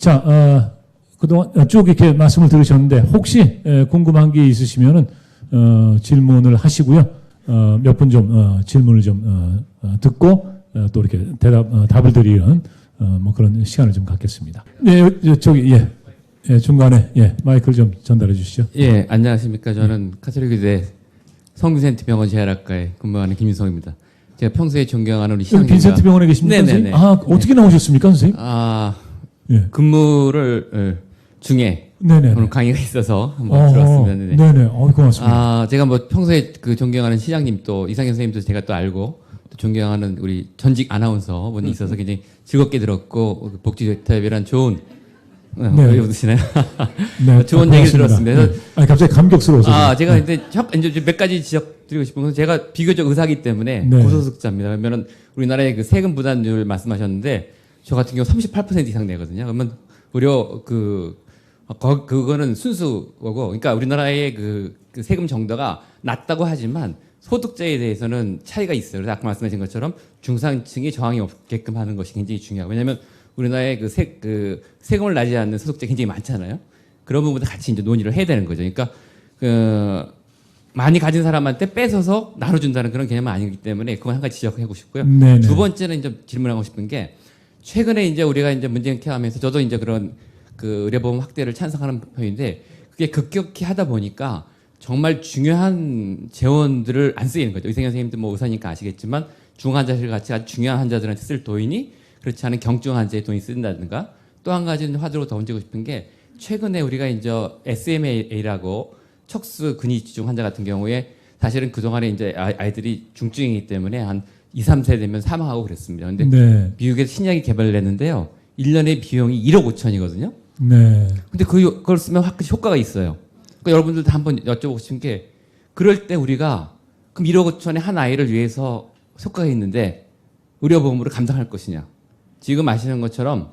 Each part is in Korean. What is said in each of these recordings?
자, 그동안 쭉 이렇게 말씀을 들으셨는데 혹시 궁금한 게 있으시면은 질문을 하시고요. 몇 분 좀 질문을 좀 듣고 또 이렇게 답을 드리는 뭐 그런 시간을 좀 갖겠습니다. 네, 저기 중간에 마이크를 좀 전달해 주시죠. 예, 안녕하십니까. 저는 카톨릭의대 성빈센트 병원 재활학과에 근무하는 김윤성입니다. 제가 평소에 존경하는 우리 시장님과 빈센트 병원에 계십니까? 네네네. 선생님? 어떻게 나오셨습니까, 선생님? 근무를 중에 네네. 오늘 강의가 있어서 한번 들었습니다. 네네. 고맙습니다. 제가 뭐 평소에 그 존경하는 시장님 또 이상현 선생님도 제가 또 알고 또 존경하는 우리 전직 아나운서 분이 있어서 굉장히 즐겁게 들었고 복지대타협이란 좋은 왜 웃으시나요? 네, 좋은 얘기를 들었습니다. 네. 아니, 갑자기 감격스러워서. 제가 이제 몇 가지 지적드리고 싶은 건 제가 비교적 의사기 때문에 고소득자입니다. 그러면은 우리나라의 그 세금 부담률 말씀하셨는데 저 같은 경우 38% 이상 내거든요. 그러면 오히려 그거는 순수거고, 그러니까 우리나라의 그 세금 정도가 낮다고 하지만 소득자에 대해서는 차이가 있어요. 그래서 아까 말씀하신 것처럼 중산층이 저항이 없게끔 하는 것이 굉장히 중요하고, 왜냐하면 우리나라의 세금을 내지 않는 소득자 굉장히 많잖아요. 그런 부분도 같이 이제 논의를 해야 되는 거죠. 그러니까 많이 가진 사람한테 뺏어서 나눠준다는 그런 개념은 아니기 때문에 그건 한 가지 지적하고 싶고요. 네네. 두 번째는 이제 질문하고 싶은 게, 최근에 이제 우리가 이제 문재인 케어하면서 저도 이제 그런 그 의료보험 확대를 찬성하는 편인데, 그게 급격히 하다 보니까 정말 중요한 재원들을 안 쓰이는 거죠. 이생현 선생님도 뭐 의사니까 아시겠지만 중환자실 같이 아주 중요한 환자들한테 쓸 돈이 그렇지 않은 경증 환자의 돈이 쓴다든가, 또 한 가지는 화두로 더 얹고 싶은 게, 최근에 우리가 이제 SMA라고 척수 근위지중 환자 같은 경우에 사실은 그동안에 이제 아이들이 중증이기 때문에 한 2, 3세 되면 사망하고 그랬습니다. 근데 미국에서 신약이 개발됐는데요. 1년의 비용이 1억 5천이거든요. 네. 근데 그걸 쓰면 확실히 효과가 있어요. 그러니까 여러분들도 한번 여쭤보고 싶은 게, 그럴 때 우리가 그럼 1억 5천의 한 아이를 위해서 효과가 있는데 의료보험으로 감당할 것이냐. 지금 아시는 것처럼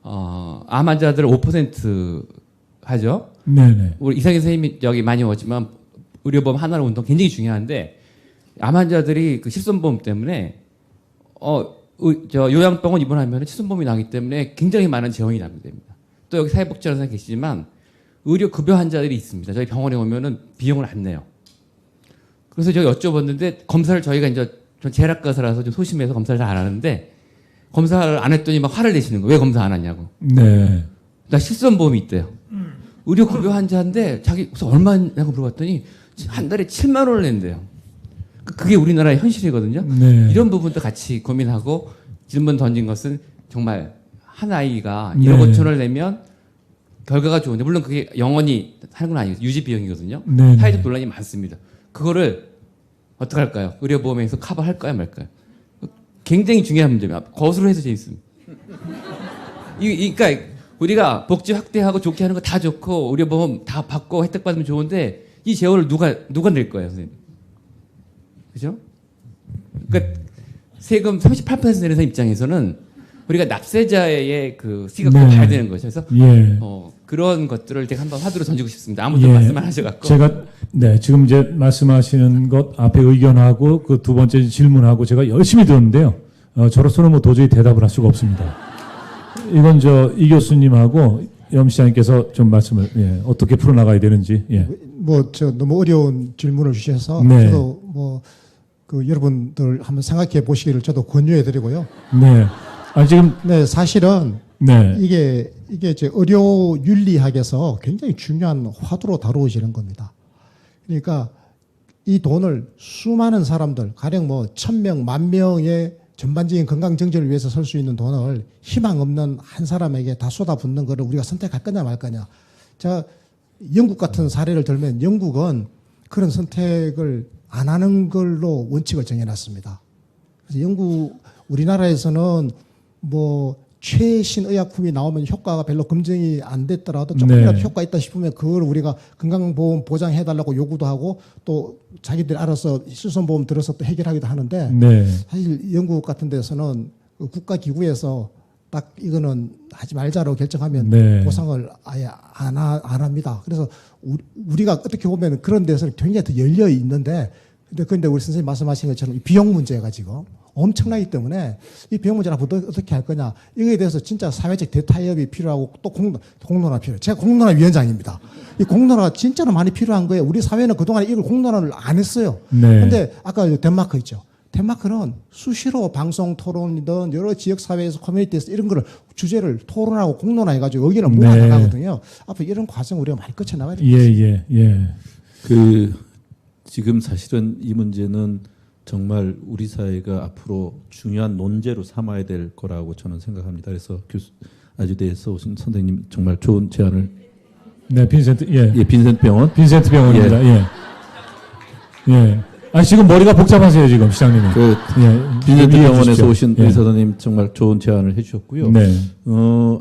암 환자들 5% 하죠. 네네. 우리 이상현 선생님이 여기 많이 오지만 의료보험 하나로 운동 굉장히 중요한데, 암 환자들이 그 실손보험 때문에 요양병원 입원하면 실손보험이 나기 때문에 굉장히 많은 재원이 납니다. 또 여기 사회복지원에서 계시지만 의료급여 환자들이 있습니다. 저희 병원에 오면은 비용을 안 내요. 그래서 제가 여쭤봤는데, 검사를 저희가 이제 전 재활학과사라서 좀 소심해서 검사를 잘 안 하는데, 검사를 안 했더니 막 화를 내시는 거예요. 왜 검사 안 하냐고. 네. 나 실손보험이 있대요. 의료급여 환자인데 자기 얼마냐고 물어봤더니 한 달에 7만 원을 낸대요. 그게 우리나라의 현실이거든요. 네. 이런 부분도 같이 고민하고, 질문 던진 것은 정말 한 아이가 1억 5천을 내면 결과가 좋은데, 물론 그게 영원히 하는 건 아니거든요. 유지 비용이거든요. 네. 사회적 논란이 많습니다. 그거를 어떻게 할까요? 의료보험에서 커버할까요, 말까요? 굉장히 중요한 문제입니다. 거수로 해서 재밌습니다. 그러니까 우리가 복지 확대하고 좋게 하는 거 다 좋고 의료보험 다 받고 혜택 받으면 좋은데, 이 재원을 누가 낼 거예요, 선생님? 그죠? 그러니까 세금 38% 내는 사람 입장에서는 우리가 납세자의 그 시각을 봐야 되는 거죠. 그래서 그런 것들을 제가 한번 화두로 던지고 싶습니다. 아무튼 말씀을 하셔갖고. 제가 지금 이제 말씀하시는 것 앞에 의견하고 그 두 번째 질문하고 제가 열심히 들었는데요. 저로서는 뭐 도저히 대답을 할 수가 없습니다. 이건 이 교수님하고 염 시장님께서 좀 말씀을 어떻게 풀어나가야 되는지. 너무 어려운 질문을 주셔서 저도 여러분들 한번 생각해 보시기를 저도 권유해 드리고요. 네. 지금 사실은 이게 이제 의료 윤리학에서 굉장히 중요한 화두로 다루어지는 겁니다. 그러니까 이 돈을 수많은 사람들, 가령 1,000명, 10,000명의 전반적인 건강 정진을 위해서 쓸 수 있는 돈을 희망 없는 한 사람에게 다 쏟아붓는 것을 우리가 선택할 거냐 말 거냐. 자, 영국 같은 사례를 들면 영국은 그런 선택을 안 하는 걸로 원칙을 정해놨습니다. 그래서 우리나라에서는 최신 의약품이 나오면 효과가 별로 검증이 안 됐더라도 조금이라도 효과 있다 싶으면 그걸 우리가 건강보험 보장해달라고 요구도 하고, 또 자기들이 알아서 실손보험 들어서 또 해결하기도 하는데, 사실 영국 같은 데서는 국가기구에서 딱 이거는 하지 말자로 결정하면 보상을 아예 안 합니다. 그래서 우리가 어떻게 보면 그런 데서는 굉장히 더 열려 있는데, 근데 우리 선생님 말씀하신 것처럼 비용 문제가 지금 엄청나기 때문에 이 병 문제를 어떻게 할 거냐. 이거에 대해서 진짜 사회적 대타협이 필요하고 또 공론화 필요해요. 제가 공론화 위원장입니다. 이 공론화가 진짜로 많이 필요한 거예요. 우리 사회는 그동안에 이걸 공론화를 안 했어요. 그런데 아까 덴마크 있죠. 덴마크는 수시로 방송 토론이든 여러 지역 사회에서 커뮤니티에서 이런 거를 주제를 토론하고 공론화해가지고 의견을 모아나가거든요. 앞으로 이런 과정 우리가 많이 거쳐 나가야 됩니다. 지금 사실은 이 문제는 정말 우리 사회가 앞으로 중요한 논제로 삼아야 될 거라고 저는 생각합니다. 그래서 아주대에서 오신 선생님 정말 좋은 제안을. 네, 빈센트 빈센트 병원. 빈센트 병원입니다. 예. 아 지금 머리가 복잡하세요 지금 시장님은. 빈센트 병원에서 오신 의사님 정말 좋은 제안을 해주셨고요. 네.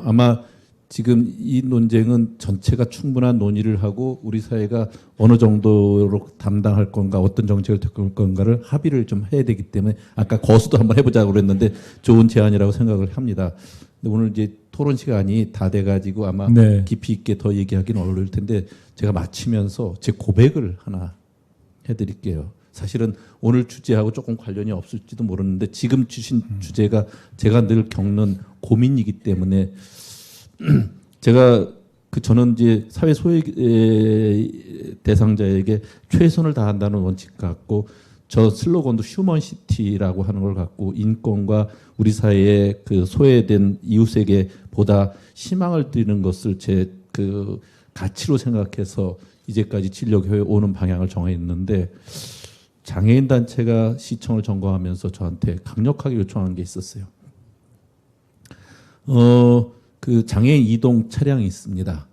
아마 지금 이 논쟁은 전체가 충분한 논의를 하고 우리 사회가 어느 정도로 담당할 건가, 어떤 정책을 택할 건가를 합의를 좀 해야 되기 때문에 아까 거수도 한번 해보자고 그랬는데 좋은 제안이라고 생각을 합니다. 근데 오늘 이제 토론 시간이 다 돼가지고 아마 깊이 있게 더 얘기하기는 어려울 텐데 제가 마치면서 제 고백을 하나 해드릴게요. 사실은 오늘 주제하고 조금 관련이 없을지도 모르는데 지금 주신 주제가 제가 늘 겪는 고민이기 때문에 제가 저는 이제 사회 소외 대상자에게 최선을 다한다는 원칙 갖고 저 슬로건도 휴먼시티라고 하는 걸 갖고 인권과 우리 사회의 그 소외된 이웃에게 보다 희망을 드리는 것을 제 그 가치로 생각해서 이제까지 진력해 오는 방향을 정했는데 장애인 단체가 시청을 점검하면서 저한테 강력하게 요청한 게 있었어요. 그 장애인 이동 차량이 있습니다.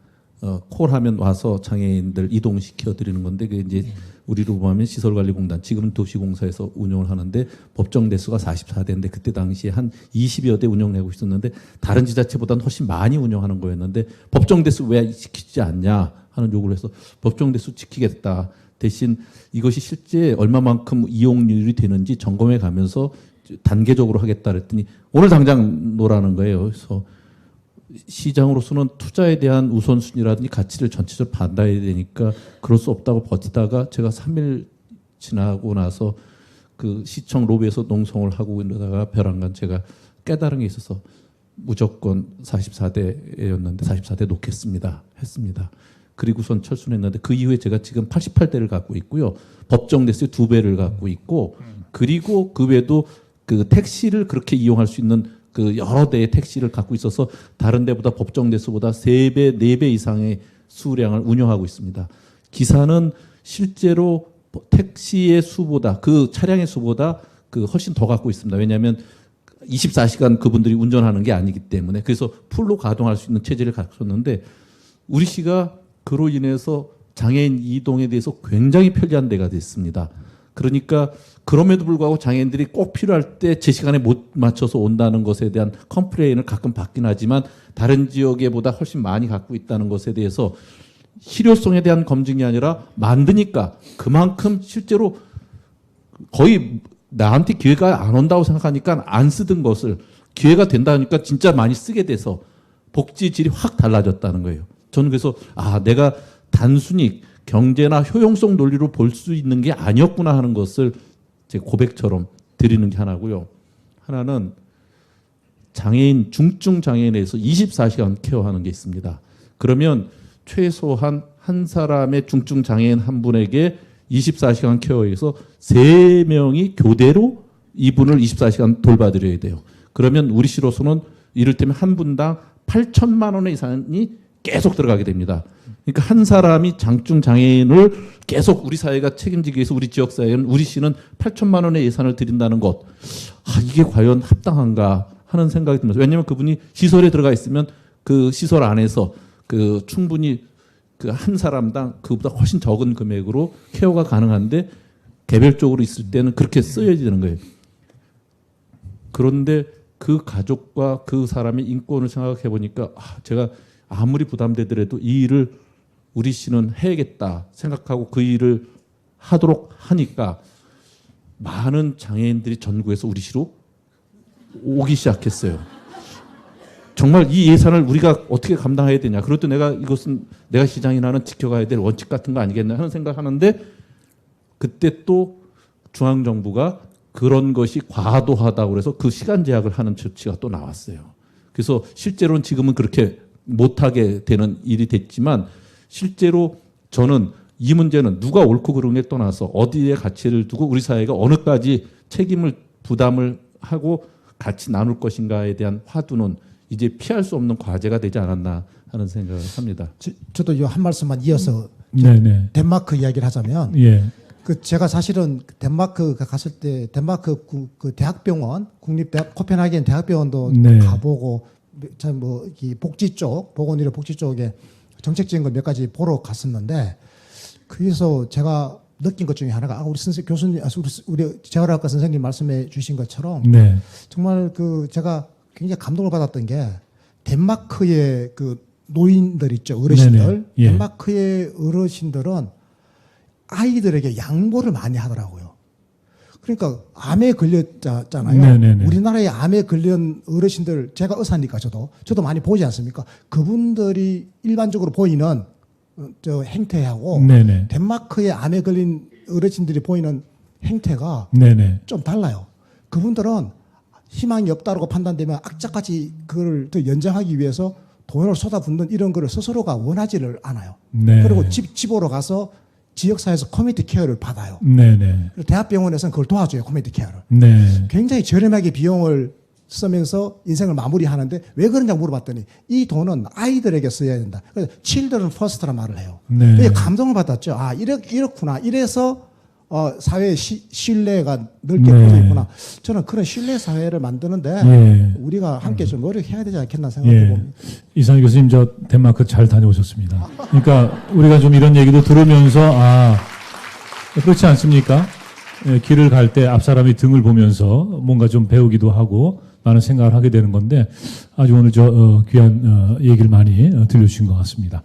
콜하면 와서 장애인들 이동시켜 드리는 건데 그게 이제 우리로 보면 시설관리공단 지금은 도시공사에서 운영을 하는데 법정 대수가 44대인데 그때 당시에 한 20여 대 운영하고 있었는데 다른 지자체보다는 훨씬 많이 운영하는 거였는데 법정 대수 왜 지키지 않냐 하는 요구를 해서 법정 대수 지키겠다. 대신 이것이 실제 얼마만큼 이용률이 되는지 점검해 가면서 단계적으로 하겠다 그랬더니 오늘 당장 놓으라는 거예요. 그래서 시장으로서는 투자에 대한 우선순위라든지 가치를 전체적으로 받아야 되니까 그럴 수 없다고 버티다가 제가 3일 지나고 나서 그 시청 로비에서 농성을 하고 이러다가 벼랑간 제가 깨달은 게 있어서 무조건 44대였는데 44대 놓겠습니다. 했습니다. 그리고선 철순했는데 그 이후에 제가 지금 88대를 갖고 있고요. 법정 대수 2배를 갖고 있고 그리고 그 외에도 그 택시를 그렇게 이용할 수 있는 그 여러 대의 택시를 갖고 있어서 다른 데보다 법정 대수보다 3배, 4배 이상의 수량을 운영하고 있습니다. 기사는 실제로 택시의 수보다 그 차량의 수보다 그 훨씬 더 갖고 있습니다. 왜냐하면 24시간 그분들이 운전하는 게 아니기 때문에 그래서 풀로 가동할 수 있는 체제를 갖췄는데 우리 시가 그로 인해서 장애인 이동에 대해서 굉장히 편리한 데가 됐습니다. 그러니까 그럼에도 불구하고 장애인들이 꼭 필요할 때 제 시간에 못 맞춰서 온다는 것에 대한 컴플레인을 가끔 받긴 하지만 다른 지역에 보다 훨씬 많이 갖고 있다는 것에 대해서 실효성에 대한 검증이 아니라 만드니까 그만큼 실제로 거의 나한테 기회가 안 온다고 생각하니까 안 쓰던 것을 기회가 된다니까 진짜 많이 쓰게 돼서 복지질이 확 달라졌다는 거예요. 저는 그래서 내가 단순히 경제나 효용성 논리로 볼 수 있는 게 아니었구나 하는 것을 제 고백처럼 드리는 게 하나고요. 하나는 장애인, 중증 장애인에서 24시간 케어하는 게 있습니다. 그러면 최소한 한 사람의 중증 장애인 한 분에게 24시간 케어에서 3명이 교대로 이분을 24시간 돌봐드려야 돼요. 그러면 우리 시로서는 이를테면 한 분당 8천만 원의 예산이 계속 들어가게 됩니다. 그러니까 한 사람이 장증 장애인을 계속 우리 사회가 책임지기 위해서 우리 지역사회는 우리 시는 8천만 원의 예산을 드린다는 것. 이게 과연 합당한가 하는 생각이 듭니다. 왜냐하면 그분이 시설에 들어가 있으면 그 시설 안에서 그 충분히 그 한 사람당 그보다 훨씬 적은 금액으로 케어가 가능한데 개별적으로 있을 때는 그렇게 써야 되는 거예요. 그런데 그 가족과 그 사람의 인권을 생각해 보니까 제가 아무리 부담되더라도 이 일을 우리 시는 해야겠다 생각하고 그 일을 하도록 하니까 많은 장애인들이 전국에서 우리 시로 오기 시작했어요. 정말 이 예산을 우리가 어떻게 감당해야 되냐. 그것도 이것은 내가 시장이라는 지켜가야 될 원칙 같은 거 아니겠나 하는 생각하는데 그때 또 중앙정부가 그런 것이 과도하다고 그래서 그 시간 제약을 하는 조치가 또 나왔어요. 그래서 실제로는 지금은 그렇게 못하게 되는 일이 됐지만 실제로 저는 이 문제는 누가 옳고 그름에 떠나서 어디에 가치를 두고 우리 사회가 어느까지 책임을 부담을 하고 같이 나눌 것인가에 대한 화두는 이제 피할 수 없는 과제가 되지 않았나 하는 생각을 합니다. 저도 이 한 말씀만 이어서 네네. 덴마크 이야기를 하자면 예. 그 제가 사실은 덴마크 갔을 때 덴마크 그 대학병원 국립대학 코펜하겐 대학병원도 네. 가보고 참뭐이 복지 쪽 보건의료 복지 쪽에 정책적인 걸 몇 가지 보러 갔었는데 거기서 제가 느낀 것 중에 하나가 우리 교수님 우리 재활학과 선생님 말씀해 주신 것처럼 네. 정말 그 제가 굉장히 감동을 받았던 게 덴마크의 그 노인들 있죠 어르신들 네네. 예. 덴마크의 어르신들은 아이들에게 양보를 많이 하더라고요. 그러니까 암에 걸렸잖아요. 네네네. 우리나라에 암에 걸린 어르신들 제가 의사니까 저도 많이 보지 않습니까? 그분들이 일반적으로 보이는 저 행태하고 네네. 덴마크의 암에 걸린 어르신들이 보이는 행태가 네네. 좀 달라요. 그분들은 희망이 없다고 판단되면 악착같이 그걸 더 연장하기 위해서 돈을 쏟아붓는 이런 거를 스스로가 원하지를 않아요. 네. 그리고 집으로 가서 지역사회에서 커뮤니티 케어를 받아요. 네네. 그리고 대학병원에서는 그걸 도와줘요. 커뮤니티 케어를. 네. 굉장히 저렴하게 비용을 쓰면서 인생을 마무리하는데 왜 그러냐 물어봤더니 이 돈은 아이들에게 써야 된다. 그래서 children first란 말을 해요. 네. 그게 감동을 받았죠. 아 이렇구나. 이래서 사회의 신뢰가 넓게 네. 퍼져 있구나. 저는 그런 신뢰 사회를 만드는데 예. 우리가 함께 좀 노력해야 되지 않겠나 생각해 예. 봅니다. 이상희 교수님 저 덴마크 잘 다녀오셨습니다. 그러니까 우리가 좀 이런 얘기도 들으면서 그렇지 않습니까? 예, 길을 갈 때 앞 사람이 등을 보면서 뭔가 좀 배우기도 하고 많은 생각을 하게 되는 건데 아주 오늘 귀한 얘기를 많이 들려주신 것 같습니다.